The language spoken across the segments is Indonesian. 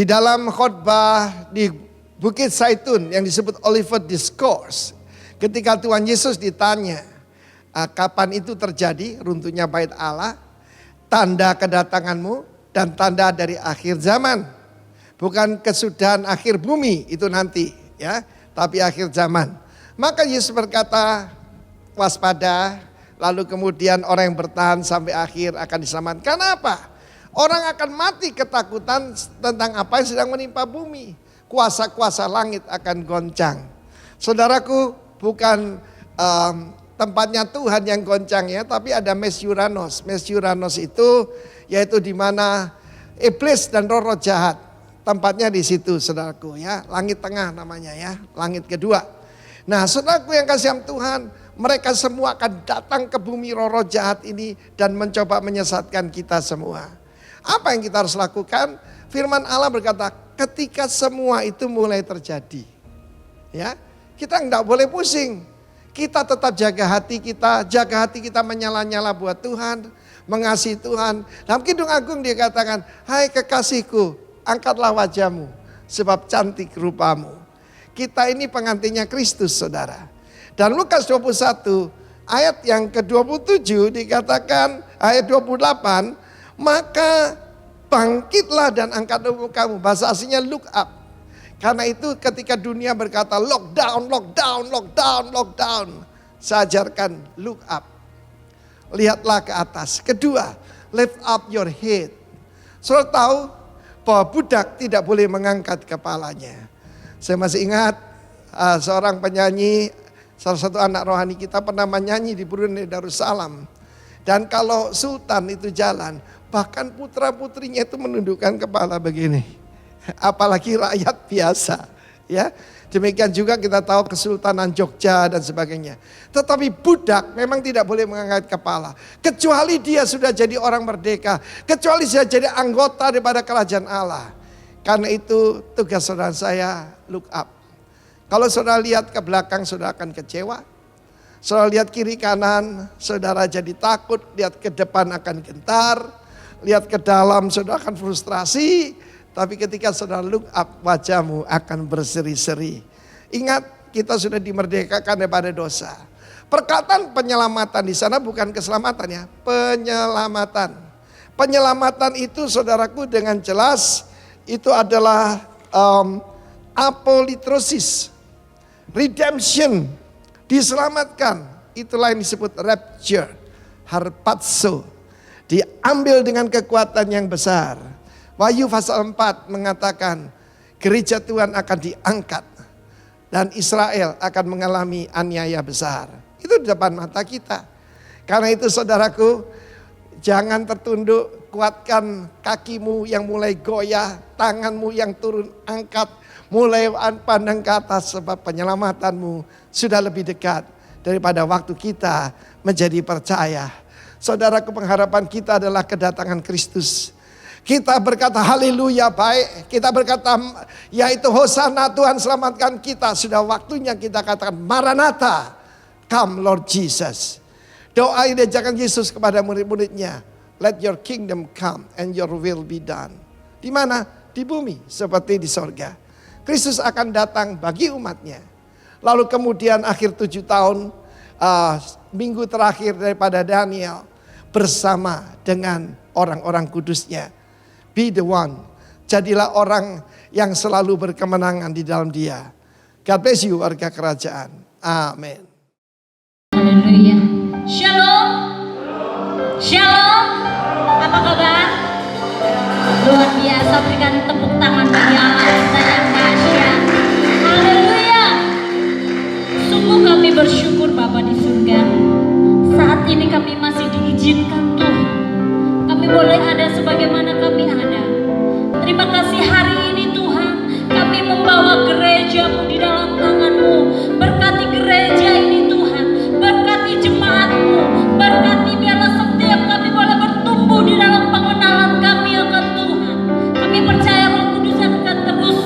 Di dalam khotbah di Bukit Zaitun yang disebut Olivet Discourse, ketika Tuhan Yesus ditanya, kapan itu terjadi runtuhnya bait Allah, tanda kedatanganmu dan tanda dari akhir zaman. Bukan kesudahan akhir bumi itu nanti ya, tapi akhir zaman. Maka Yesus berkata, waspada, lalu kemudian orang yang bertahan sampai akhir akan diselamatkan. Kenapa? Orang akan mati ketakutan tentang apa yang sedang menimpa bumi. Kuasa-kuasa langit akan goncang. Saudaraku, bukan tempatnya Tuhan yang goncang ya, tapi ada Mesuranos. Mesuranos itu yaitu di mana iblis dan roh-roh jahat. Tempatnya di situ, saudaraku ya. Langit tengah namanya ya, langit kedua. Nah, saudaraku yang kasih Tuhan, mereka semua akan datang ke bumi roh-roh jahat ini dan mencoba menyesatkan kita semua. Apa yang kita harus lakukan? Firman Allah berkata, ketika semua itu mulai terjadi, ya, kita enggak boleh pusing. Kita tetap jaga hati kita menyala-nyala buat Tuhan, mengasihi Tuhan. Dalam Kidung Agung dia katakan, hai kekasihku, angkatlah wajahmu, sebab cantik rupamu. Kita ini pengantinnya Kristus, saudara. Dan Lukas 21 ayat yang ke-27 dikatakan, ayat 28, maka bangkitlah dan angkat mukamu. Bahasa aslinya look up. Karena itu ketika dunia berkata lockdown, lockdown, lockdown, lockdown, saya ajarkan look up. Lihatlah ke atas. Kedua, lift up your head. Saudara tahu bahwa budak tidak boleh mengangkat kepalanya. Saya masih ingat seorang penyanyi, salah satu anak rohani kita pernah menyanyi di Brunei Darussalam. Dan kalau sultan itu jalan, bahkan putra-putrinya itu menundukkan kepala begini. Apalagi rakyat biasa, ya. Demikian juga kita tahu Kesultanan Jogja dan sebagainya. Tetapi budak memang tidak boleh mengangkat kepala. Kecuali dia sudah jadi orang merdeka. Kecuali dia jadi anggota daripada kerajaan Allah. Karena itu tugas saudara saya look up. Kalau saudara lihat ke belakang saudara akan kecewa. Saudara lihat kiri kanan saudara jadi takut. Lihat ke depan akan gentar. Lihat ke dalam saudara akan frustrasi. Tapi ketika saudara look up, wajahmu akan berseri-seri. Ingat, kita sudah dimerdekakan daripada dosa. Perkataan penyelamatan di sana bukan keselamatan ya, penyelamatan. Penyelamatan itu saudaraku dengan jelas itu adalah apolitrosis, redemption, diselamatkan. Itulah yang disebut rapture, harpazo, diambil dengan kekuatan yang besar. Wahyu pasal 4 mengatakan gereja Tuhan akan diangkat dan Israel akan mengalami aniaya besar. Itu di depan mata kita. Karena itu saudaraku, jangan tertunduk, kuatkan kakimu yang mulai goyah, tanganmu yang turun angkat, mulai pandang ke atas sebab penyelamatanmu sudah lebih dekat daripada waktu kita menjadi percaya. Saudaraku, pengharapan kita adalah kedatangan Kristus. Kita berkata haleluya baik. Kita berkata yaitu hosana Tuhan selamatkan kita. Sudah waktunya kita katakan Maranatha, come Lord Jesus. Doa ini diajarkan Yesus kepada murid-muridnya. Let your kingdom come and your will be done. Di mana? Di bumi seperti di sorga. Kristus akan datang bagi umatnya. Lalu kemudian akhir 7 tahun minggu terakhir daripada Daniel bersama dengan orang-orang kudusnya. Be the one. Jadilah orang yang selalu berkemenangan di dalam dia. God bless you warga kerajaan. Amin. Haleluya. Shalom. Shalom. Apa kabar? Luar biasa, berikan tepuk tangan bagi Allah kita yang dahsyat. Haleluya. Sungguh kami bersyukur Bapa di surga. Saat ini kami masih diizinkan Tuhan. Kami boleh ada sebagaimana kami ada. Terima kasih hari ini Tuhan. Kami membawa gereja-Mu di dalam tangan-Mu. Berkati gereja ini Tuhan. Berkati jemaat-Mu. Berkati biarlah setiap kami boleh bertumbuh di dalam pengenalan kami akan Tuhan. Kami percaya Roh Kudus akan terus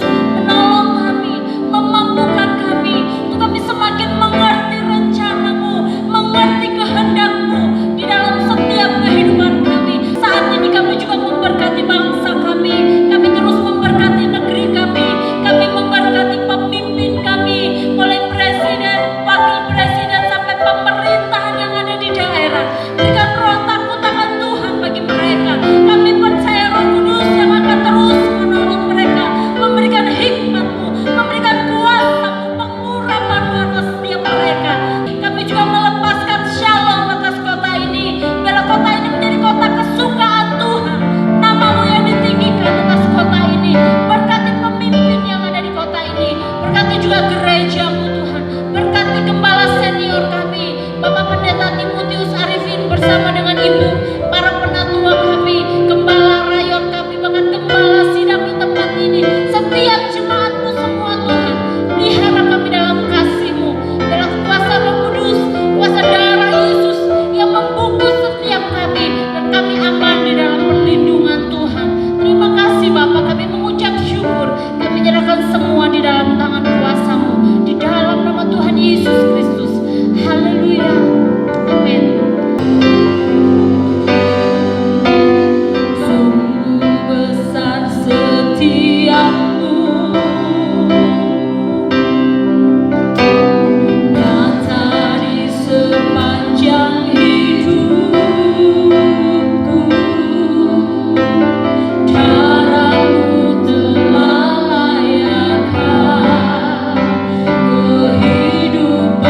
juga gerejamu Tuhan. Berkati gembala senior kami, Bapak Pendeta Timotius Arifin bersama dengan Ibu, para penatua kami, gembala rayon kami, bahkan gembala sidang di tempat ini, setiap jemaatmu semua Tuhan. Pelihara kami dalam kasih-Mu, dalam kuasa Roh Kudus, kuasa darah Yesus yang membungkus setiap kami, dan kami aman di dalam perlindungan Tuhan. Terima kasih Bapak, kami mengucap syukur, kami menyerahkan semua di dalam tangan kuasa-Mu, di dalam nama Tuhan Yesus Kristus. Haleluya. Amin. Sungguh besar setiamu, nyata di sepanjang hidupku. Darah-Mu telah layakkan kehidupan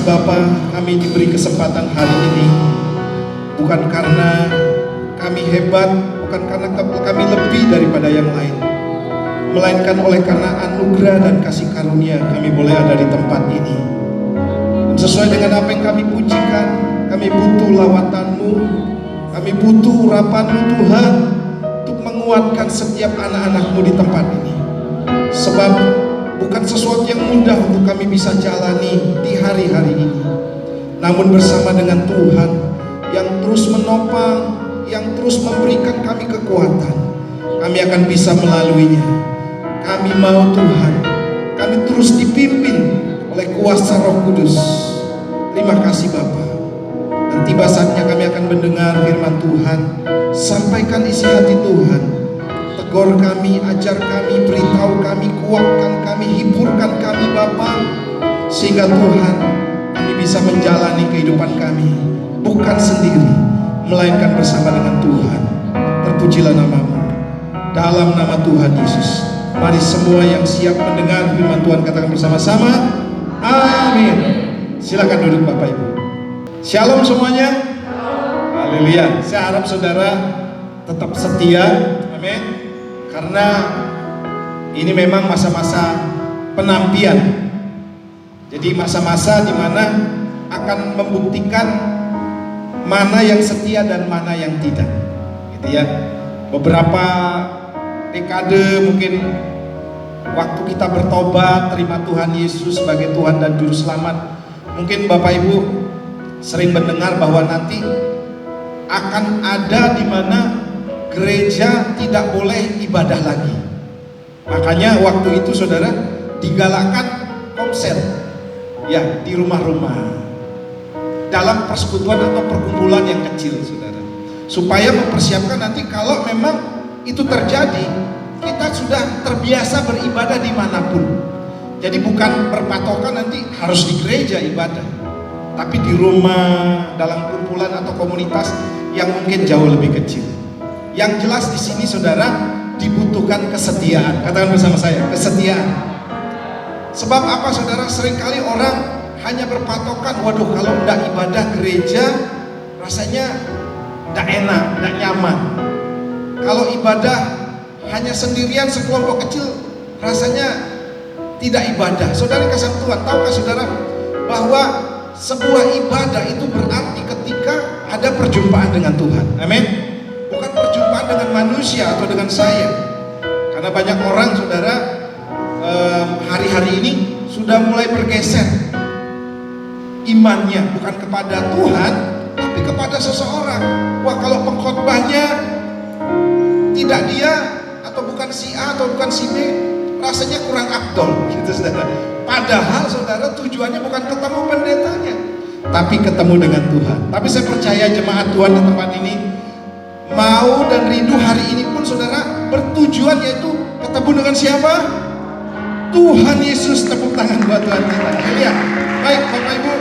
Bapa, kami diberi kesempatan hari ini bukan karena kami hebat, bukan karena kami lebih daripada yang lain, melainkan oleh karena anugerah dan kasih karunia kami boleh ada di tempat ini. Dan sesuai dengan apa yang kami pujikan, kami butuh lawatan-Mu, kami butuh urapan-Mu Tuhan, untuk menguatkan setiap anak-anak-Mu di tempat ini. Sebab bukan sesuatu yang mudah untuk kami bisa jalani di hari-hari ini. Namun bersama dengan Tuhan yang terus menopang, yang terus memberikan kami kekuatan, kami akan bisa melaluinya. Kami mau Tuhan, kami terus dipimpin oleh kuasa Roh Kudus. Terima kasih Bapa. Dan tiba saatnya kami akan mendengar firman Tuhan. Sampaikan isi hati Tuhan. Tegur kami, ajar kami, beritahu kami, kuatkan kami, hiburkan kami Bapa, sehingga Tuhan kami bisa menjalani kehidupan kami bukan sendiri, melainkan bersama dengan Tuhan. Terpujilah nama-Mu. Dalam nama Tuhan Yesus, mari semua yang siap mendengar firman Tuhan katakan bersama-sama, amin. Silakan duduk Bapak Ibu. Shalom semuanya. Haleluya. Saya harap saudara tetap setia, amin. Karena ini memang masa-masa penampian. Jadi masa-masa di mana akan membuktikan mana yang setia dan mana yang tidak. Gitu ya. Beberapa dekade mungkin waktu kita bertobat, terima Tuhan Yesus sebagai Tuhan dan Juru Selamat. Mungkin Bapak Ibu sering mendengar bahwa nanti akan ada di mana gereja tidak boleh ibadah lagi. Makanya waktu itu saudara digalakkan konser ya di rumah-rumah, dalam persekutuan atau perkumpulan yang kecil saudara, supaya mempersiapkan nanti kalau memang itu terjadi, kita sudah terbiasa beribadah dimanapun. Jadi bukan berpatokan nanti harus di gereja ibadah, tapi di rumah, dalam kumpulan atau komunitas yang mungkin jauh lebih kecil. Yang jelas di sini saudara dibutuhkan kesetiaan. Katakan bersama saya, kesetiaan. Sebab apa saudara? Seringkali orang hanya berpatokan, waduh kalau tidak ibadah gereja rasanya tidak enak, tidak nyaman. Kalau ibadah hanya sendirian sekelompok kecil rasanya tidak ibadah. Saudara kasih Tuhan, tahukah saudara bahwa sebuah ibadah itu berarti ketika ada perjumpaan dengan Tuhan. Amin. Bukan perjumpaan dengan manusia atau dengan saya. Karena banyak orang saudara hari-hari ini sudah mulai bergeser imannya, bukan kepada Tuhan tapi kepada seseorang. Wah, kalau pengkhotbahnya tidak dia atau bukan si A atau bukan si B, rasanya kurang afdol gitu saudara. Padahal saudara tujuannya bukan ketemu pendetanya, tapi ketemu dengan Tuhan. Tapi saya percaya jemaat Tuhan di tempat ini mau dan rindu hari ini pun saudara bertujuan yaitu ketemu dengan siapa? Tuhan Yesus. Tepuk tangan buat Tuhan kita. Ya, baik Bapak Ibu,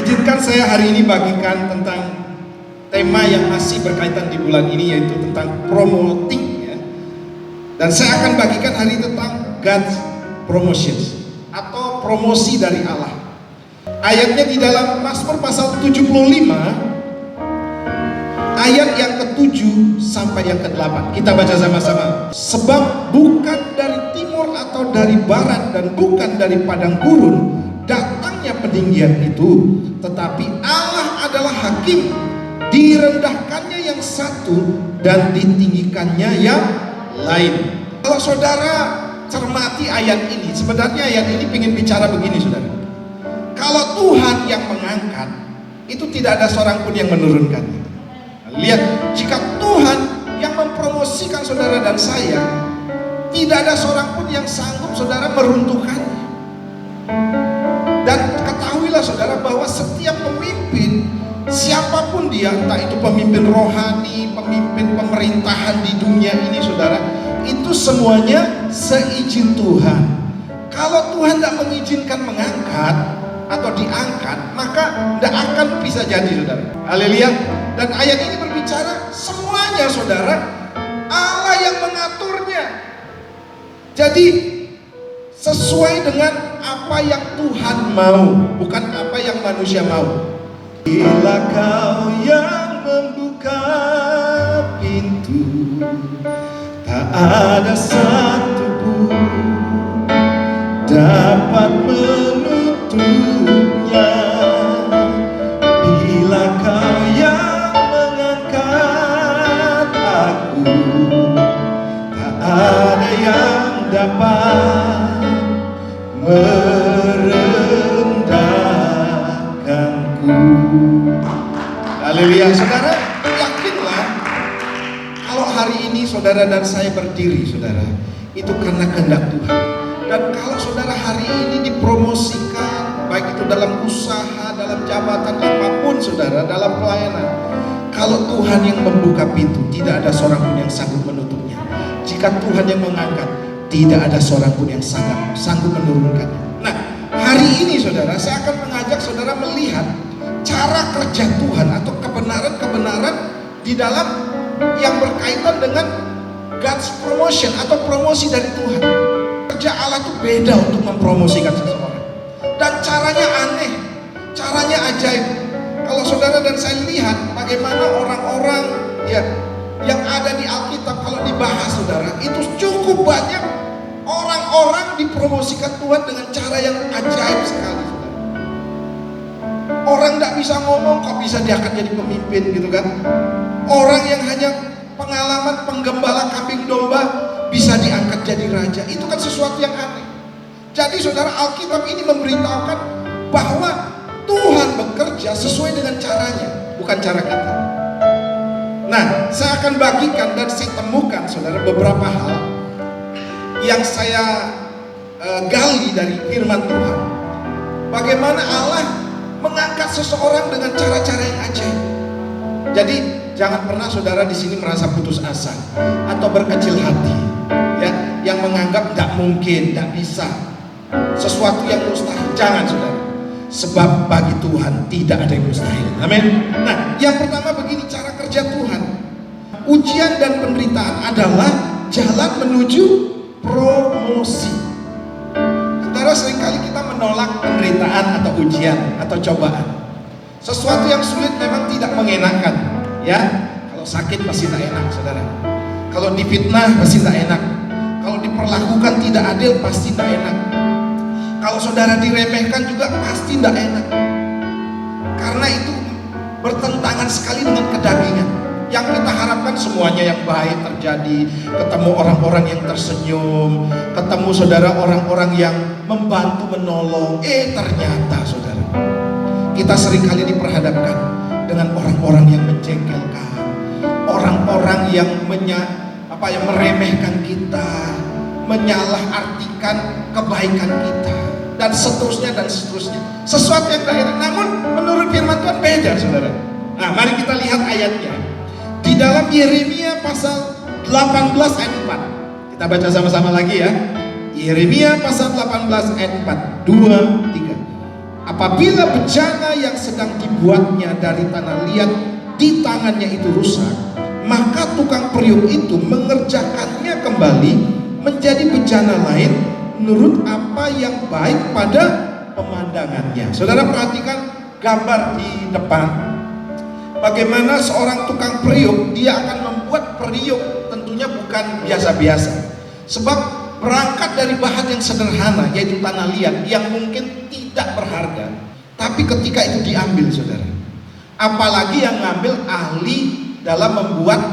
izinkan saya hari ini bagikan tentang tema yang masih berkaitan di bulan ini, yaitu tentang promoting ya. Dan saya akan bagikan hari ini tentang God's promotions atau promosi dari Allah. Ayatnya di dalam Mazmur pasal 75 ayat yang ke-7 sampai yang ke-8. Kita baca sama-sama. Sebab bukan dari timur atau dari barat dan bukan dari padang gurun datangnya peninggian itu, tetapi Allah adalah hakim. Direndahkannya yang satu dan ditinggikannya yang lain. Kalau saudara cermati ayat ini, sebenarnya ayat ini ingin bicara begini saudara. Kalau Tuhan yang mengangkat, itu tidak ada seorang pun yang menurunkannya. Lihat, jika Tuhan yang mempromosikan saudara dan saya, tidak ada seorang pun yang sanggup saudara meruntuhkannya. Dan ketahuilah saudara bahwa setiap pemimpin, siapapun dia, entah itu pemimpin rohani, pemimpin pemerintahan di dunia ini saudara, itu semuanya seizin Tuhan. Kalau Tuhan tidak mengizinkan mengangkat atau diangkat, maka tidak akan bisa jadi saudara. Haleluya. Dan ayat ini berbicara semuanya saudara, Allah yang mengaturnya. Jadi sesuai dengan apa yang Tuhan mau, bukan apa yang manusia mau. Bila kau yang membuka pintu, tak ada satu pun dapat menutupnya. Bila kau yang mengangkat aku, tak ada yang dapat merendahkanku. Haleluya. Saudara, yakinlah kalau hari ini saudara dan saya berdiri, saudara, itu karena kehendak Tuhan. Dan kalau saudara hari ini dipromosikan, baik itu dalam usaha, dalam jabatan apapun saudara, dalam pelayanan, kalau Tuhan yang membuka pintu, tidak ada seorang pun yang sanggup menutupnya. Jika Tuhan yang mengangkat, tidak ada seorang pun yang sanggup menurunkannya. Nah, hari ini saudara, saya akan mengajak saudara melihat cara kerja Tuhan atau kebenaran-kebenaran di dalam yang berkaitan dengan God's promotion atau promosi dari Tuhan. Kerja Allah itu beda untuk mempromosikan seseorang. Dan caranya aneh, caranya ajaib. Kalau saudara dan saya lihat bagaimana orang-orang ya yang ada di Alkitab, kalau dibahas saudara, itu cukup banyak orang-orang dipromosikan Tuhan dengan cara yang ajaib sekali, saudara. Orang tidak bisa ngomong kok bisa diangkat jadi pemimpin gitu kan. Orang yang hanya pengalaman penggembala kambing domba bisa diangkat jadi raja. Itu kan sesuatu yang aneh. Jadi saudara, Alkitab ini memberitahukan bahwa Tuhan bekerja sesuai dengan caranya, bukan cara kita. Nah, saya akan bagikan dan saya temukan saudara beberapa hal yang saya gali dari firman Tuhan. Bagaimana Allah mengangkat seseorang dengan cara-cara yang ajaib. Jadi jangan pernah saudara di sini merasa putus asa atau berkecil hati, ya, yang menganggap tidak mungkin, tidak bisa, sesuatu yang mustahil. Jangan saudara, sebab bagi Tuhan tidak ada yang mustahil. Amin. Nah, yang pertama begini cara kerja Tuhan. Ujian dan penderitaan adalah jalan menuju promosi. Saudara, seringkali kita menolak penderitaan atau ujian atau cobaan. Sesuatu yang sulit memang tidak mengenakan, ya. Kalau sakit pasti tak enak, saudara. Kalau difitnah pasti tak enak. Kalau diperlakukan tidak adil pasti tak enak. Kalau saudara diremehkan juga pasti tidak enak. Karena itu bertentangan sekali dengan kedagingan. Yang kita harapkan semuanya yang baik terjadi, ketemu orang-orang yang tersenyum, ketemu saudara orang-orang yang membantu menolong. Ternyata saudara, kita seringkali diperhadapkan dengan orang-orang yang menjengkelkan, orang-orang yang meremehkan kita, menyalahartikan kebaikan kita, dan seterusnya dan seterusnya. Sesuatu yang tak enak. Namun menurut firman Tuhan beda, saudara. Nah, mari kita lihat ayatnya. Di dalam Yeremia pasal 18 ayat 4. Kita baca sama-sama lagi ya. Yeremia pasal 18 ayat 4. 2, 3. Apabila bencana yang sedang dibuatnya dari tanah liat di tangannya itu rusak, maka tukang periuk itu mengerjakannya kembali menjadi bencana lain menurut apa yang baik pada pemandangannya. Saudara perhatikan gambar di depan. Bagaimana seorang tukang periuk, dia akan membuat periuk tentunya bukan biasa-biasa. Sebab berangkat dari bahan yang sederhana, yaitu tanah liat yang mungkin tidak berharga. Tapi ketika itu diambil, saudara, apalagi yang ngambil ahli dalam membuat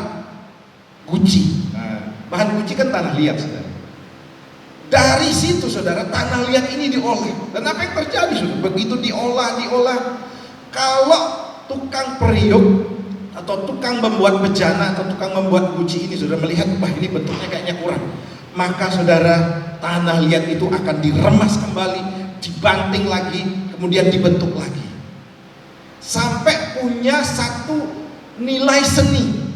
guci. Bahan guci kan tanah liat, saudara. Dari situ, saudara, tanah liat ini diolah. Dan apa yang terjadi, saudara? Begitu diolah, kalau tukang periuk atau tukang membuat bejana atau tukang membuat guci ini saudara melihat, wah ini bentuknya kayaknya kurang, maka saudara, tanah liat itu akan diremas kembali, dibanting lagi, kemudian dibentuk lagi sampai punya satu nilai seni.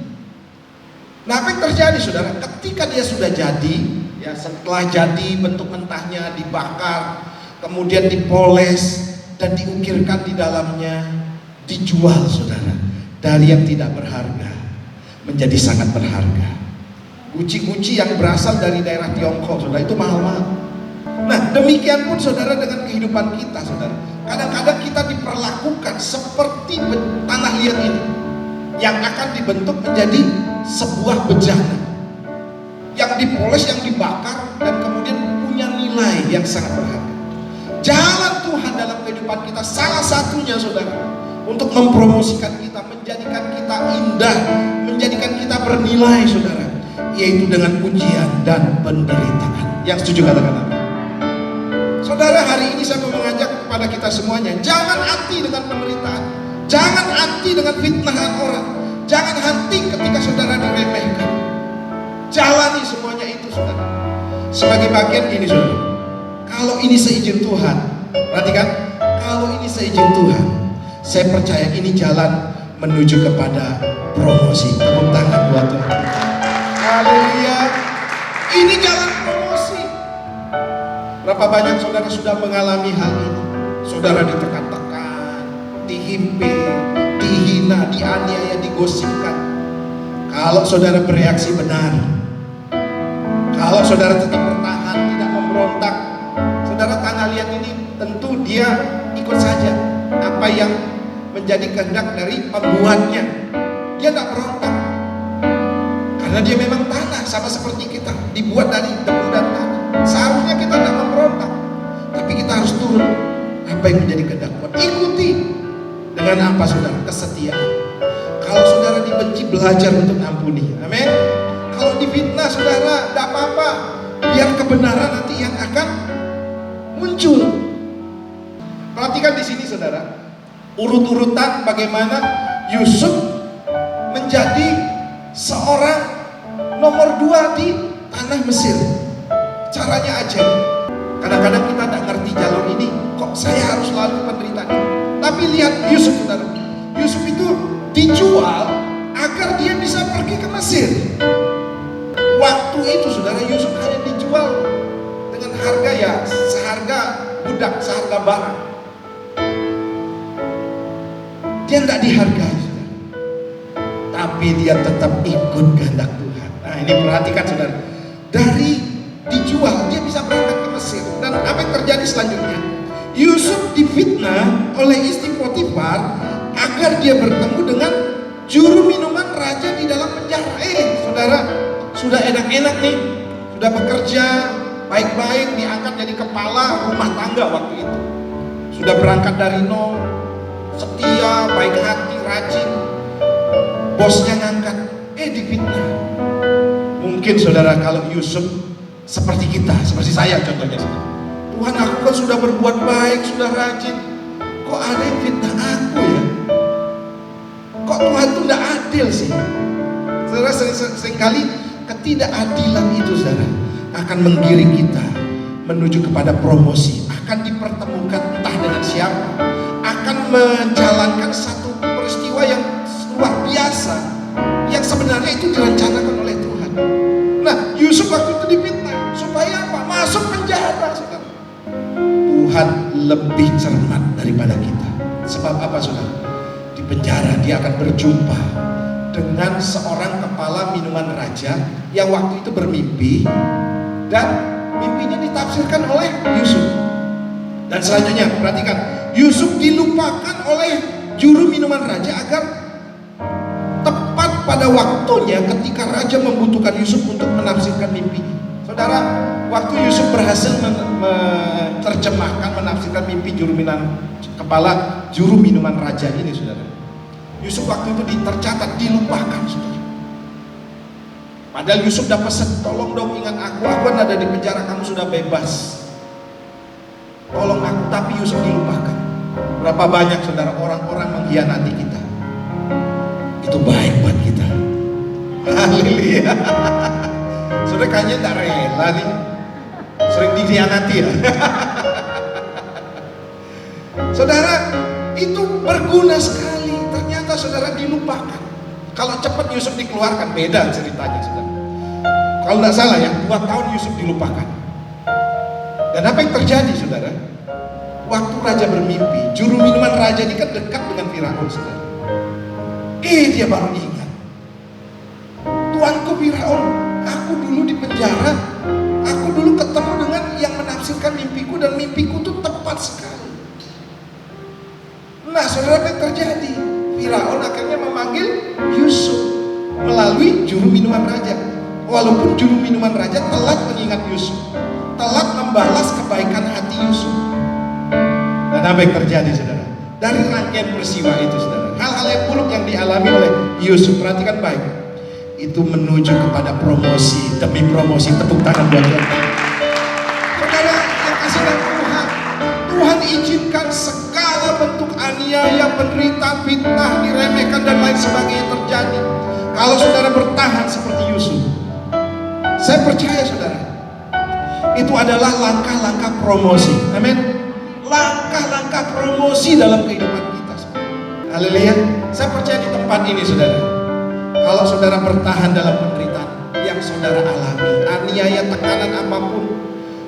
Nah, apa yang terjadi saudara? Ketika dia sudah jadi, ya, setelah jadi bentuk mentahnya dibakar, kemudian dipoles dan diukirkan di dalamnya, dijual saudara, dari yang tidak berharga menjadi sangat berharga. Guci-guci yang berasal dari daerah Tiongkok saudara itu mahal-mahal. Nah, demikian pun saudara dengan kehidupan kita, saudara. Kadang-kadang kita diperlakukan seperti tanah liat ini yang akan dibentuk menjadi sebuah bejana yang dipoles, yang dibakar, dan kemudian punya nilai yang sangat berharga. Jalan Tuhan dalam kehidupan kita salah satunya, saudara, untuk mempromosikan kita, menjadikan kita indah, menjadikan kita bernilai, saudara, yaitu dengan ujian dan penderitaan. Yang setuju katakan amin. Saudara, hari ini saya mau mengajak kepada kita semuanya, jangan anti dengan penderitaan, jangan anti dengan fitnahan orang, jangan anti ketika saudara diremehkan. Jalani semuanya itu, saudara, sebagai bagian ini, saudara. Kalau ini seizin Tuhan, perhatikan, kalau ini seizin Tuhan, saya percaya ini jalan menuju kepada promosi. Tepuk tangan buat Tuhan. Haleluya. Ini jalan promosi. Berapa banyak saudara sudah mengalami hal ini? Saudara ditekan-tekan, dihimpit, dihina, dianiaya, digosipkan. Kalau saudara bereaksi benar, kalau saudara tetap bertahan, tidak memberontak, saudara, tanah liat ini tentu dia ikut saja apa yang menjadi kehendak dari pembuatnya. Dia tidak berontak karena dia memang tanah, sama seperti kita, dibuat dari debu dan tanah. Seharusnya kita tidak memberontak, tapi kita harus turun apa yang menjadi kehendak Tuhan. Ikuti dengan apa, saudara? Kesetiaan. Kalau saudara dibenci, belajar untuk ampuni. Amin. Kalau difitnah, saudara, tidak apa-apa, biar kebenaran nanti yang akan muncul. Perhatikan di sini, saudara, urut-urutan bagaimana Yusuf menjadi seorang nomor 2 di tanah Mesir. Caranya aja. Kadang-kadang kita tidak ngerti jalur ini, kok saya harus lalui penderitaan ini. Tapi lihat Yusuf, saudara. Yusuf itu dijual agar dia bisa pergi ke Mesir. Waktu itu, saudara, Yusuf hanya dijual dengan harga ya seharga budak, seharga barang. Dia tidak dihargai, saudara. Tapi dia tetap ikut kehendak Tuhan. Nah, ini perhatikan, saudara. Dari dijual, dia bisa berangkat ke Mesir. Dan apa yang terjadi selanjutnya? Yusuf difitnah oleh istri Potifar agar dia bertemu dengan juru minuman raja di dalam penjara. Saudara, sudah enak-enak nih, sudah bekerja baik-baik, diangkat jadi kepala rumah tangga waktu itu. Sudah berangkat dari nol, setia, baik hati, rajin. Bosnya ngangkat, difitnah. Mungkin, saudara, kalau Yusuf seperti kita, seperti saya contohnya, saudara. Tuhan, aku kan sudah berbuat baik, sudah rajin, kok ada yang fitnah aku ya? Kok Tuhan tuh tidak adil sih? Saudara, seringkali ketidakadilan itu, saudara, akan menggiring kita menuju kepada promosi, akan dipertemukan entah dengan siapa, akan menjalankan satu peristiwa yang luar biasa yang sebenarnya itu direncanakan oleh Tuhan. Nah, Yusuf waktu itu difitnah supaya apa? Masuk penjara, saudara. Tuhan lebih cermat daripada kita. Sebab apa, saudara? Di penjara dia akan berjumpa dengan seorang kepala minuman raja yang waktu itu bermimpi, dan mimpinya ditafsirkan oleh Yusuf. Dan selanjutnya, perhatikan, Yusuf dilupakan oleh juru minuman raja agar tepat pada waktunya ketika raja membutuhkan Yusuf untuk menafsirkan mimpinya. Saudara, waktu Yusuf berhasil menerjemahkan, menafsirkan mimpi kepala juru minuman raja ini, saudara, Yusuf waktu itu tercatat, dilupakan, saudara. Padahal Yusuf dapat pesan, tolong dong ingat aku kan ada di penjara, kamu sudah bebas, tolong aku. Tapi Yusuf dilupakan. Berapa banyak, saudara, orang-orang mengkhianati kita. Itu baik buat kita. Haleluya. Saudara, kayaknya tidak rela nih, sering dikhianati ya. Saudara, itu berguna sekali. Ternyata, saudara, dilupakan. Kalau cepat Yusuf dikeluarkan, beda ceritanya, saudara. Kalau tidak salah ya, 2 tahun Yusuf dilupakan. Dan apa yang terjadi, saudara? Waktu raja bermimpi, juru minuman raja ini kan dekat dengan Firaun, saudara. Dia baru ingat, Tuanku Firaun, aku dulu di penjara, aku dulu ketemu dengan yang menafsirkan merasakan mimpiku dan mimpiku itu tepat sekali. Nah, saudara, apa yang terjadi? Firaun akhirnya memanggil Yusuf melalui juru minuman raja. Walaupun juru minuman raja telat mengingat Yusuf, telat membalas kebaikan hati Yusuf. Dan apa yang terjadi, saudara? Dari rangkaian peristiwa itu, saudara, hal-hal yang buruk yang dialami oleh Yusuf, perhatikan baik, itu menuju kepada promosi demi promosi. Tepuk tangan buat Tuhan. Saudara yang kasih dalam Tuhan, Tuhan izinkan segala bentuk aniaya, penderitaan, fitnah, diremehkan dan lain sebagainya terjadi. Kalau saudara bertahan seperti Yusuf, saya percaya saudara, itu adalah langkah-langkah promosi. Amin. Langkah-langkah promosi dalam kehidupan kita. Haleluya. Saya percaya di tempat ini saudara, kalau saudara bertahan dalam penderitaan yang saudara alami, aniaya, tekanan apapun,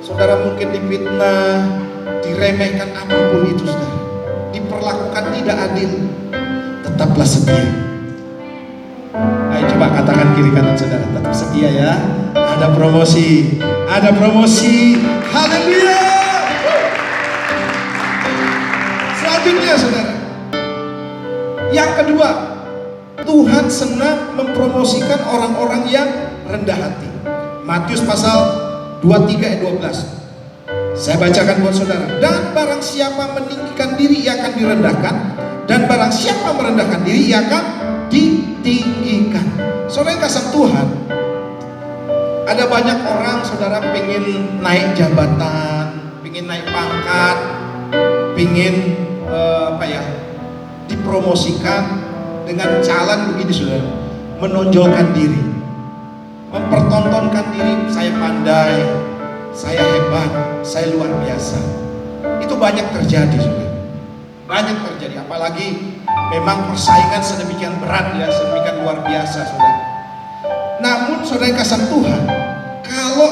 saudara mungkin difitnah, diremehkan apapun itu saudara, diperlakukan tidak adil, tetaplah setia. Ayo coba katakan kiri kanan saudara, tetap setia ya. Ada promosi, ada promosi. Haleluya. Selanjutnya saudara, yang kedua, Tuhan senang mempromosikan orang-orang yang rendah hati. Matius pasal 23 ayat 12. Saya bacakan buat saudara. Dan barang siapa meninggikan diri, ia akan direndahkan. Dan barang siapa merendahkan diri, ia akan ditinggikan. Saudara yang kasih Tuhan, ada banyak orang saudara pengen naik jabatan, pengen naik pangkat, pengen dipromosikan dengan jalan begini saudara, menonjolkan diri, mempertontonkan diri, saya pandai, saya hebat, saya luar biasa. Itu banyak terjadi saudara, banyak terjadi. Apalagi memang persaingan sedemikian berat ya, sedemikian luar biasa saudara. Namun saudara yang kasih Tuhan, kalau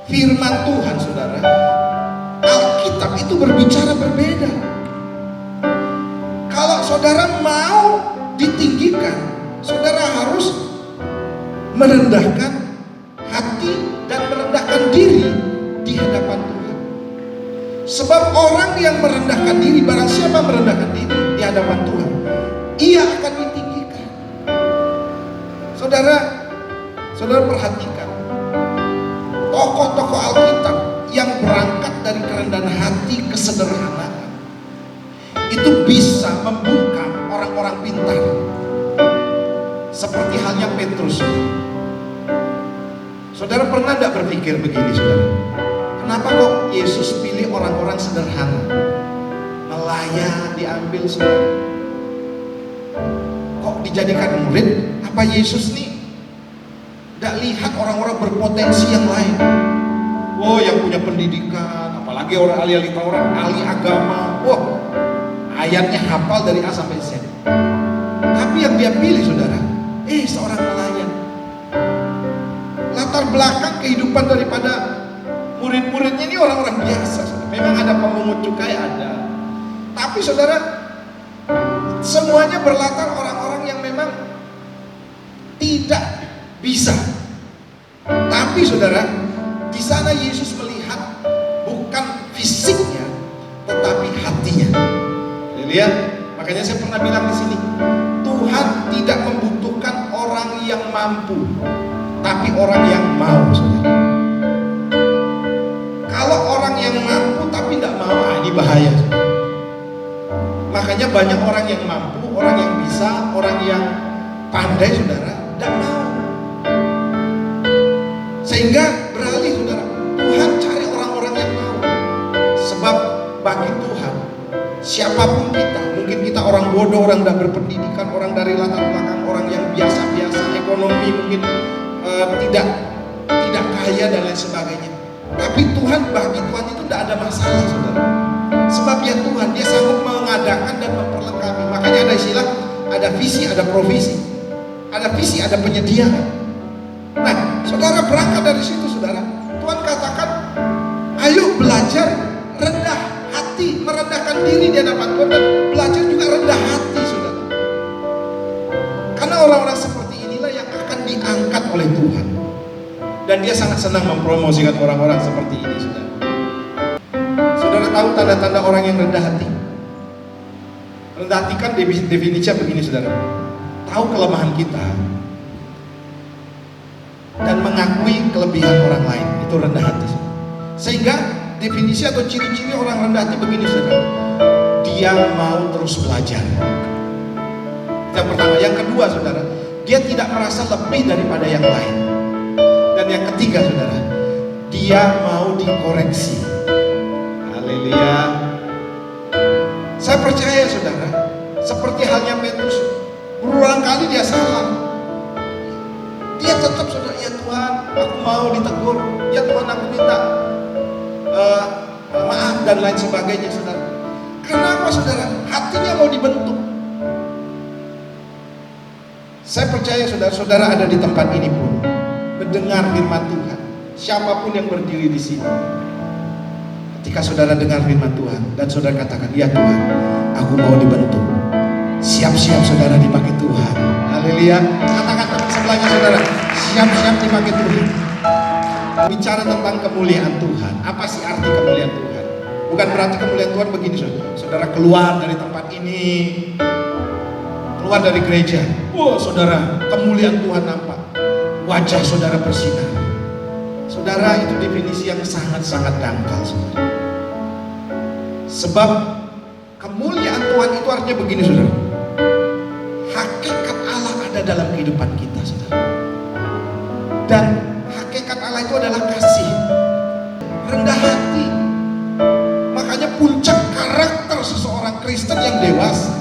firman Tuhan saudara, Alkitab itu berbicara berbeda. Kalau saudara mau ditinggikan, saudara harus merendahkan hati dan merendahkan diri di hadapan Tuhan. Sebab orang yang merendahkan diri, barang siapa merendahkan diri di hadapan Tuhan, ia akan ditinggikan. Saudara perhatikan, tokoh-tokoh Alkitab yang berangkat dari kerendahan hati, kesederhanaan, itu bisa membungkam orang-orang pintar. Seperti halnya Petrus. Saudara pernah tidak berpikir begini saudara? Kenapa kok Yesus pilih orang-orang sederhana? Nelayan diambil saudara. Kok dijadikan murid? Apa Yesus nih tidak lihat orang-orang berpotensi yang lain? Oh, yang punya pendidikan, apalagi orang ahli Taurat, ahli agama, wah, ayatnya hafal dari A sampai Z. Tapi yang dia pilih saudara, seorang nelayan. Latar belakang kehidupan daripada murid-muridnya ini orang-orang biasa saudara. Memang ada pemungut cukai, ada. Tapi saudara, semuanya berlatar orang-orang yang memang tidak bisa. Tapi saudara, di sana Yesus melihat bukan fisiknya, tetapi hatinya. Lihat, makanya saya pernah bilang di sini, Tuhan tidak membutuhkan orang yang mampu, tapi orang yang mau, saudara. Kalau orang yang mampu tapi tidak mau, ini bahaya. Saudara. Makanya banyak orang yang mampu, orang yang bisa, orang yang pandai, saudara, tidak mau. Sehingga beralih, saudara. Tuhan cari orang-orang yang mau. Sebab bagi Tuhan, siapapun kita, mungkin kita orang bodoh, orang tidak berpendidikan, orang dari latar belakang, orang yang biasa-biasa, ekonomi mungkin tidak kaya dan lain sebagainya. Tapi Tuhan, bagi Tuhan itu tidak ada masalah, saudara. Sebab ya Tuhan, dia sanggup mengadakan dan memperlengkapi. Makanya ada istilah, ada visi, ada provisi. Ada visi, ada penyediaan. Nah, saudara berangkat dari situ, saudara. Tuhan katakan, ayo belajar rendah hati, merendahkan diri di hadapan Tuhan, dan belajar juga rendah hati, saudara. Karena orang-orang seperti inilah yang akan diangkat oleh Tuhan. Dan dia sangat senang mempromosikan orang-orang seperti ini, saudara. Saudara tahu tanda-tanda orang yang rendah hati? Rendah hati kan definisinya begini saudara. Tahu kelemahan kita dan mengakui kelebihan orang lain, itu rendah hati. Sehingga definisi atau ciri-ciri orang rendah hati begini saudara. Dia mau terus belajar. Yang pertama, yang kedua saudara, dia tidak merasa lebih daripada yang lain. Dan yang ketiga saudara, dia mau dikoreksi. Haleluya. Saya percaya saudara, seperti halnya Petrus, berulang kali dia salah. Dia tetap saudara, ya Tuhan, aku mau ditegur. Ya Tuhan, aku minta maaf dan lain sebagainya saudara. Karena apa saudara? Hatinya mau dibentuk. Saya percaya saudara-saudara ada di tempat ini pun mendengar firman Tuhan. Siapapun yang berdiri di sini, ketika saudara dengar firman Tuhan dan saudara katakan, ya Tuhan, aku mau dibentuk. Siap-siap saudara dipakai Tuhan. Haleluya. Katakan teman sebelahnya saudara, siap-siap dipakai Tuhan. Bicara tentang kemuliaan Tuhan. Apa sih arti kemuliaan Tuhan? Bukan berarti kemuliaan Tuhan begini saudara. Saudara keluar dari tempat ini, keluar dari gereja, saudara, kemuliaan Tuhan nampak, wajah saudara bersinar. Saudara, itu definisi yang sangat-sangat dangkal saudara. Sebab kemuliaan Tuhan itu artinya begini saudara, hakikat Allah ada dalam kehidupan kita saudara. Dan hakikat Allah itu adalah kasih, rendah hati. Makanya puncak karakter seseorang Kristen yang dewasa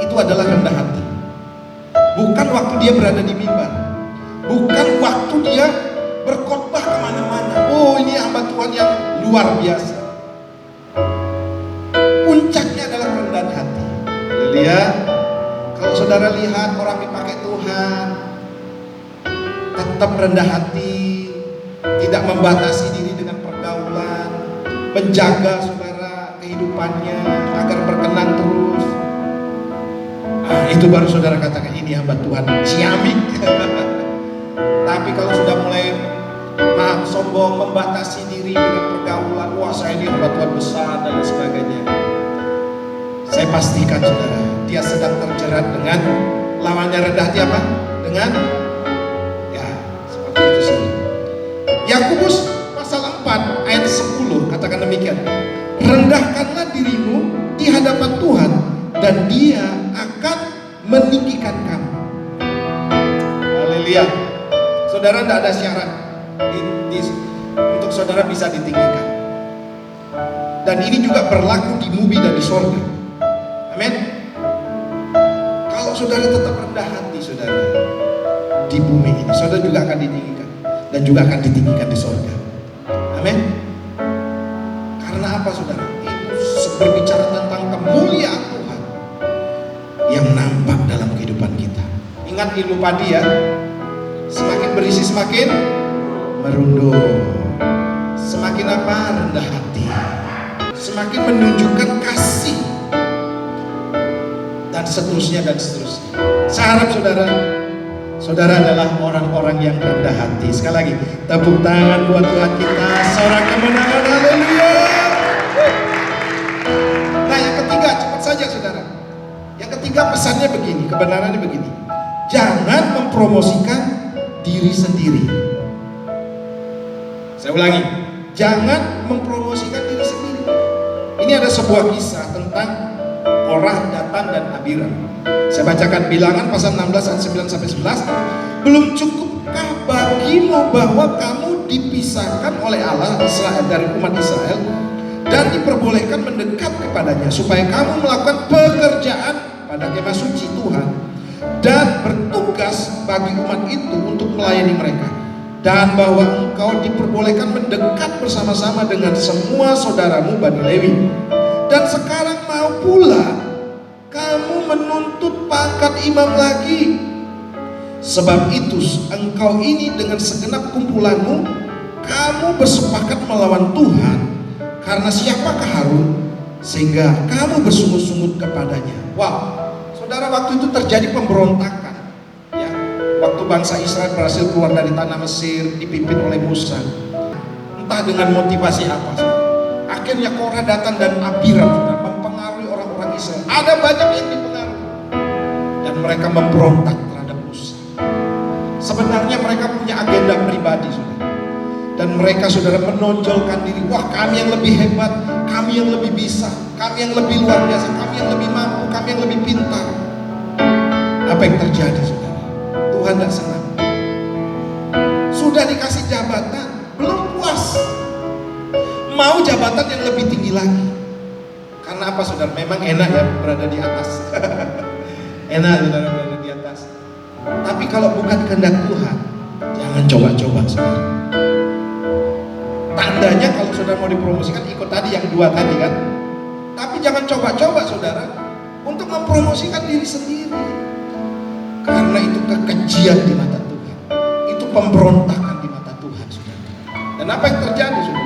itu adalah rendah hati. Bukan waktu dia berada di mimbar, bukan waktu dia berkhotbah kemana-mana. Oh, ini hamba Tuhan yang luar biasa. Puncaknya adalah rendah hati. Haleluya. Kalau saudara lihat orang dipakai Tuhan, tetap rendah hati, tidak membatasi diri dengan pergaulan, menjaga saudara kehidupannya agar berkenan terus. Itu baru saudara katakan ini hamba Tuhan ciamik. Tapi kalau sudah mulai sombong, membatasi diri dengan pergaulan, wah saya ini hamba Tuhan besar dan sebagainya, saya pastikan saudara, dia sedang terjerat dengan lawannya rendah hati apa? Dengan ya seperti itu saudara. Yakobus pasal 4 ayat 10 katakan demikian, rendahkanlah dirimu di hadapan Tuhan dan dia akan meninggikan kamu. Haleluya. Saudara, tidak ada syarat untuk saudara bisa ditinggikan. Dan ini juga berlaku di bumi dan di sorga. Amin. Kalau saudara tetap rendah hati saudara, di bumi ini saudara juga akan ditinggikan dan juga akan ditinggikan di sorga. Amin. Karena apa saudara? Itu berbicara tentang kemuliaan Tuhan yang nampak dalam kehidupan kita. Ingat ilmu padi ya, semakin berisi semakin merunduk. Semakin apa? Rendah hati. Semakin menunjukkan kasih dan seterusnya dan seterusnya. Saya harap saudara adalah orang-orang yang rendah hati. Sekali lagi, tepuk tangan buat Tuhan kita, seorang kemenangan. Haleluya. Nah, yang ketiga, cepat saja saudara. Yang ketiga pesannya begini, kebenarannya begini. Jangan mempromosikan diri sendiri. Saya ulangi, jangan mempromosikan diri sendiri. Ini ada sebuah kisah tentang Korah, Datan, dan Abiram. Saya bacakan Bilangan pasal 16 ayat 9 sampai 11. Belum cukupkah bagimu bahwa kamu dipisahkan oleh Allah Israel dari umat Israel dan diperbolehkan mendekat kepadanya supaya kamu melakukan pekerjaan pada kemah suci Tuhan dan bertugas bagi umat itu untuk melayani mereka, dan bahwa engkau diperbolehkan mendekat bersama-sama dengan semua saudaramu Bani Lewi. Dan sekarang mau pula kamu menuntut pangkat imam lagi. Sebab itu engkau ini dengan segenap kumpulanmu, kamu bersepakat melawan Tuhan. Karena siapakah Harun sehingga kamu bersungut-sungut kepadanya? Wow, saudara, waktu itu terjadi pemberontakan ya. Waktu bangsa Israel berhasil keluar dari tanah Mesir dipimpin oleh Musa. Entah dengan motivasi apa, Akhirnya Korah datang dan Abiram sudah mempengaruhi orang-orang Israel. Ada banyak yang dipengaruhi. Dan mereka memberontak terhadap Musa. Sebenarnya mereka punya agenda pribadi, saudara. Dan mereka, saudara, menonjolkan diri. Wah, kami yang lebih hebat, kami yang lebih bisa, kami yang lebih luar biasa, kami yang lebih mampu, kami yang lebih pintar. Apa yang terjadi, saudara? Tuhan tidak senang. Sudah dikasih jabatan, belum puas. Mau jabatan yang lebih tinggi lagi. Karena apa, saudara? Memang enak ya berada di atas. Enak, saudara, berada di atas. Tapi kalau bukan kehendak Tuhan, jangan coba-coba, saudara. Tandanya kalau saudara mau dipromosikan, ikut tadi yang 2 tadi kan. Tapi jangan coba-coba, saudara, untuk mempromosikan diri sendiri. Karena itu kekejian di mata Tuhan. Itu pemberontakan di mata Tuhan, saudara. Dan apa yang terjadi, saudara?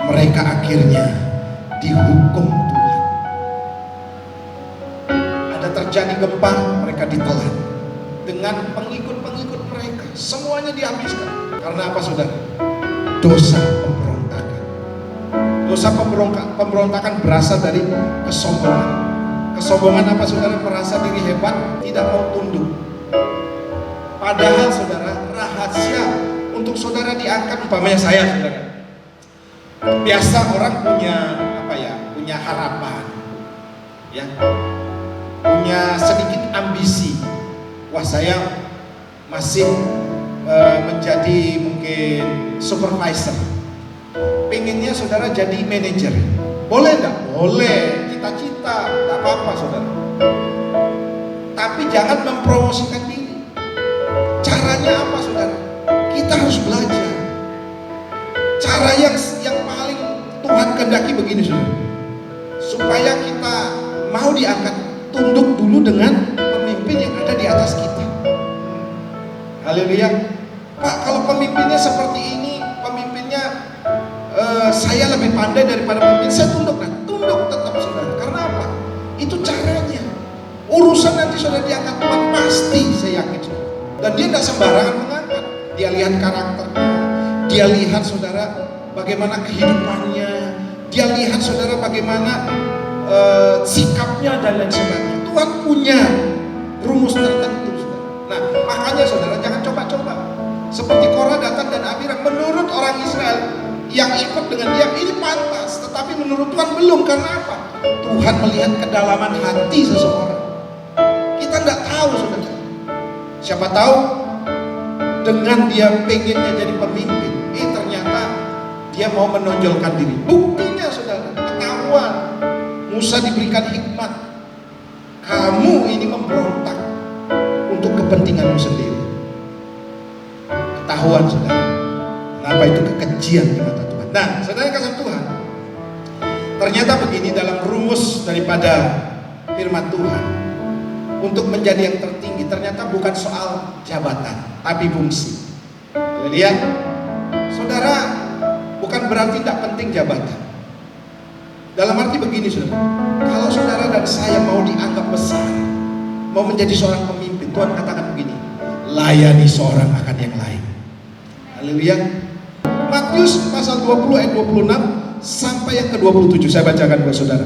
Mereka akhirnya dihukum Tuhan. Ada terjadi gempa, mereka ditelan. Dengan pengikut-pengikut mereka, semuanya dihabiskan. Karena apa, saudara? Dosa pemberontakan. Dosa pemberontakan berasal dari kesombongan. Kesombongan apa, saudara? Merasa diri hebat, tidak mau tunduk. Padahal, saudara, rahasia untuk saudara diangkat, umpamanya saya, saudara. Biasa orang punya harapan, ya, punya sedikit ambisi. Wah, saya masih menjadi mungkin supervisor. Pengennya saudara jadi manajer. Boleh enggak? Boleh, cita-cita, enggak apa-apa, saudara. Tapi jangan mempromosikan diri. Caranya apa, saudara? Kita harus belajar. Cara yang paling Tuhan kehendaki begini, saudara. Supaya kita mau diangkat, tunduk dulu dengan pemimpin yang ada di atas kita. Haleluya. Pak, kalau pemimpinnya seperti ini, pemimpinnya saya lebih pandai daripada pemimpin, saya tunduk. Nah, tunduk tetap, saudara. Karena apa? Itu caranya. Urusan nanti saudara diangkat Tuhan pasti, saya yakin, saudara. Dan dia tidak sembarangan mengangkat. Dia lihat karakternya, dia lihat, saudara, bagaimana kehidupannya, dia lihat, saudara, bagaimana sikapnya dan lain sebagainya. Tuhan punya rumus tertentu, saudara. Nah, makanya, saudara, jangan coba-coba. Seperti Korah datang dan Abiram, menurut orang Israel yang ikut dengan dia ini pantas, tetapi menurut Tuhan belum. Karena apa? Tuhan melihat kedalaman hati seseorang. Kita nggak tahu, saudara. Siapa tahu dengan dia pengennya jadi pemimpin, ternyata dia mau menonjolkan diri. Buktinya, saudara, ketahuan. Musa diberikan hikmat. Kamu ini memberontak untuk kepentinganmu sendiri. Ketahuan, saudara. Kenapa itu kekejian di mata Tuhan? Nah, saudara kasih Tuhan, ternyata begini dalam rumus daripada firman Tuhan. Untuk menjadi yang tertinggi ternyata bukan soal jabatan, tapi fungsi. Lihat, saudara, bukan berarti tidak penting jabatan. Dalam arti begini, saudara, kalau saudara dan saya mau dianggap besar, mau menjadi seorang pemimpin, Tuhan katakan begini, layani seorang akan yang lain. Haleluya. Matius pasal 20 ayat 26 sampai yang ke-27, saya bacakan buat saudara.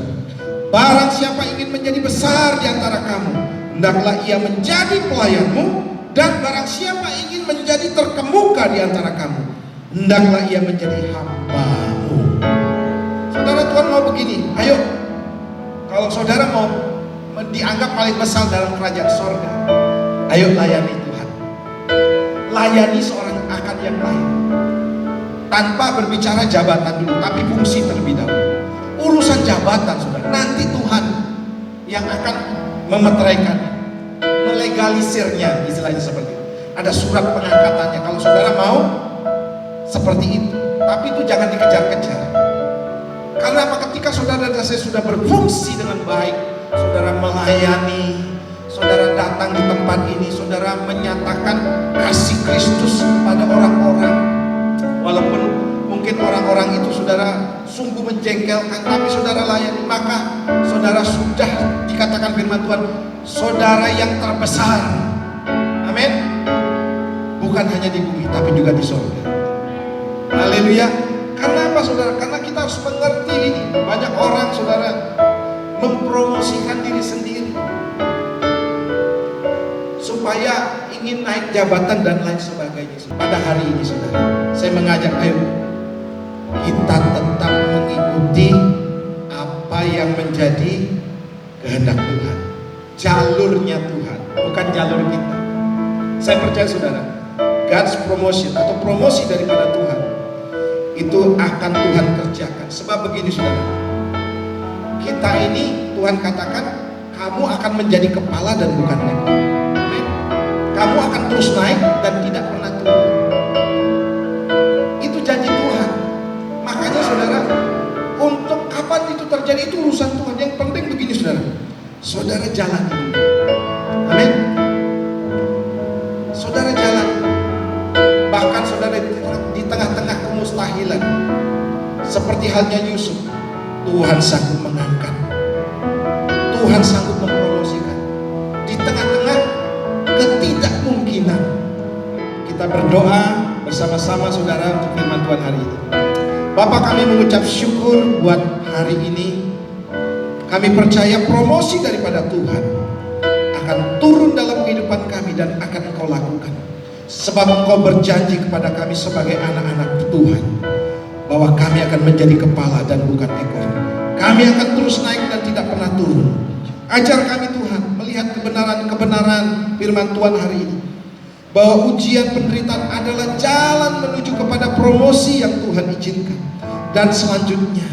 Barang siapa ingin menjadi besar di antara kamu, hendaklah ia menjadi pelayanmu, dan barang siapa ingin menjadi terkemuka di antara kamu, hendaklah ia menjadi hambamu. Saudara, Tuhan mau begini, ayo, kalau saudara mau dianggap paling besar dalam kerajaan sorga, ayo layani Tuhan. Layani seorang akan yang lain. Tanpa berbicara jabatan dulu, tapi fungsi terlebih dahulu. Urusan jabatan, saudara, nanti Tuhan yang akan memeteraikannya, melegalisirnya, istilahnya seperti itu. Ada surat pengangkatannya kalau saudara mau seperti itu. Tapi itu jangan dikejar-kejar. Karena apa? Ketika saudara dan saya sudah berfungsi dengan baik, saudara melayani, saudara datang di tempat ini, saudara menyatakan kasih Kristus kepada orang-orang, walaupun mungkin orang-orang itu saudara sungguh menjengkelkan, tapi saudara layani, maka saudara sudah dikatakan firman Tuhan, saudara yang terbesar. Amin. Bukan hanya di bumi, tapi juga di surga. Haleluya. Karena apa saudara? Karena kita harus mengerti ini. Banyak orang saudara mempromosikan diri sendiri supaya ingin naik jabatan dan lain sebagainya. Pada hari ini saudara, saya mengajak ayo kita tetap mengikuti apa yang menjadi kehendak Tuhan, jalurnya Tuhan, bukan jalur kita. Saya percaya saudara, God's promotion atau promosi daripada Tuhan itu akan Tuhan kerjakan. Sebab begini saudara, kita ini Tuhan katakan kamu akan menjadi kepala dan bukan ekor. Amin. Kamu akan terus naik dan tidak pernah turun. Itu janji Tuhan. Makanya saudara, untuk kapan itu terjadi itu urusan Tuhan. Yang penting begini saudara, saudara jalan dulu. Amin. Saudara jalan. Bahkan saudara di tengah-tengah kemustahilan, seperti halnya Yusuf, Tuhan sanggup mengangkat, Tuhan sanggup mempromosikan. Di tengah-tengah ketidakmungkinan, kita berdoa bersama-sama saudara untuk firman Tuhan hari ini. Bapak, kami mengucap syukur buat hari ini. Kami percaya promosi daripada Tuhan akan turun dalam kehidupan kami dan akan Engkau lakukan. Sebab Engkau berjanji kepada kami sebagai anak-anak Tuhan bahwa kami akan menjadi kepala dan bukan ekor. Kami akan terus naik dan tidak pernah turun. Ajar kami Tuhan melihat kebenaran firman Tuhan hari ini, bahwa ujian penderitaan adalah jalan menuju kepada promosi yang Tuhan izinkan. Dan selanjutnya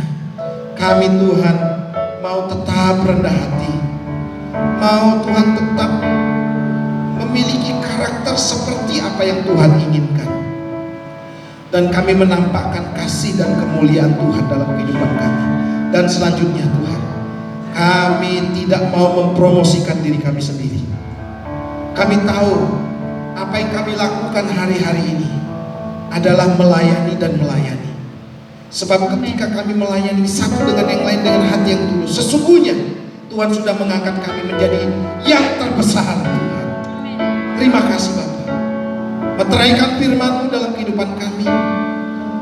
kami Tuhan mau tetap rendah hati, mau Tuhan tetap memiliki karakter seperti apa yang Tuhan inginkan. Dan kami menampakkan kasih dan kemuliaan Tuhan dalam kehidupan kami. Dan selanjutnya Tuhan, kami tidak mau mempromosikan diri kami sendiri. Kami tahu apa yang kami lakukan hari-hari ini adalah melayani dan melayani. Sebab ketika kami melayani satu dengan yang lain dengan hati yang tulus, sesungguhnya Tuhan sudah mengangkat kami menjadi yang terbesar Tuhan. Terima kasih Bapak. Meteraikan firman-Mu dalam kehidupan kami,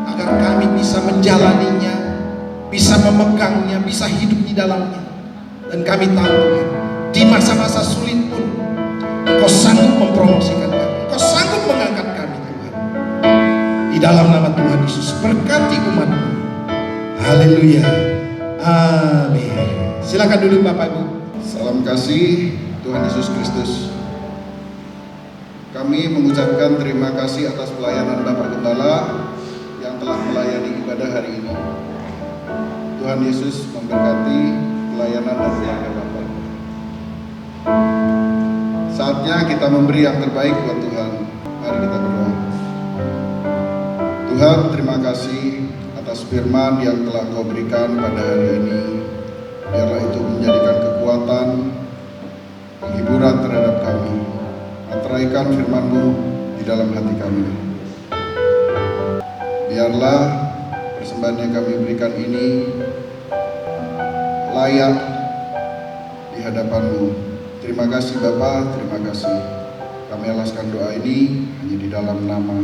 agar kami bisa menjalaninya, bisa memegangnya, bisa hidup di dalamnya. Dan kami tahu Tuhan, di masa-masa sulit pun Engkau sanggup mempromosikan kami, Engkau sanggup mengangkat kami Tuhan. Di dalam nama Tuhan Yesus, berkati umat-Mu. Haleluya. Amin. Silakan duduk Bapak Ibu. Salam kasih Tuhan Yesus Kristus. Kami mengucapkan terima kasih atas pelayanan Bapak Gembala yang telah melayani ibadah hari ini. Tuhan Yesus memberkati pelayanan dan keluarga Bapak. Saatnya kita memberi yang terbaik buat Tuhan. Mari kita berdoa. Tuhan, terima kasih atas firman yang telah Kau berikan pada hari ini. Biarlah itu menjadikan kekuatan, penghiburan terhadap kami. Meteraikan firman-Mu di dalam hati kami. Biarlah persembahan yang kami berikan ini layak di hadapan-Mu. Terima kasih Bapa, terima kasih. Kami alaskan doa ini hanya di dalam nama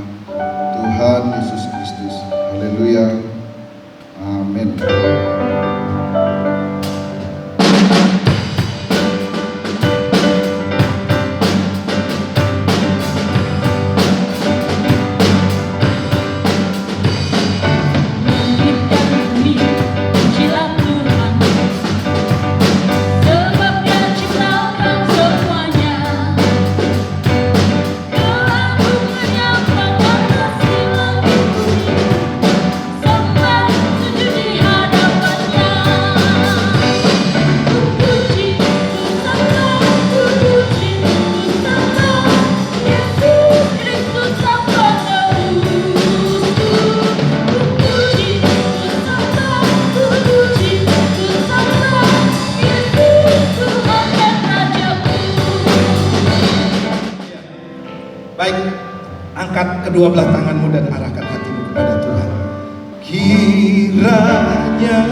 Tuhan Yesus Kristus. Haleluya. Amin. Kedua belah tanganmu dan arahkan hatimu kepada Tuhan. Kiranya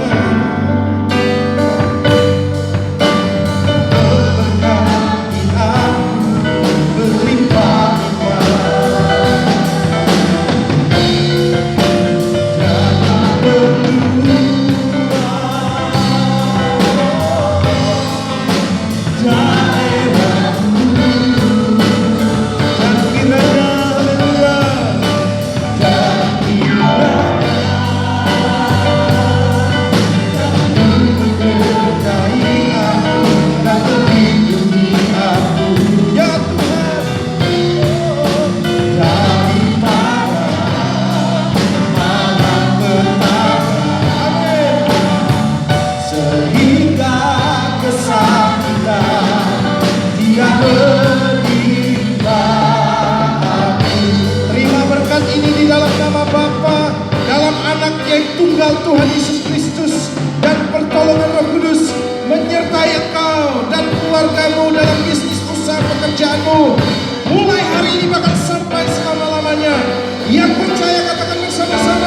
berkati aku berlimpah-limpah, dan menyertai engkau dan keluargamu dalam bisnis usaha pekerjaanmu. Mulai hari ini bahkan sampai selama-lamanya. Yang percaya katakan bersama-sama.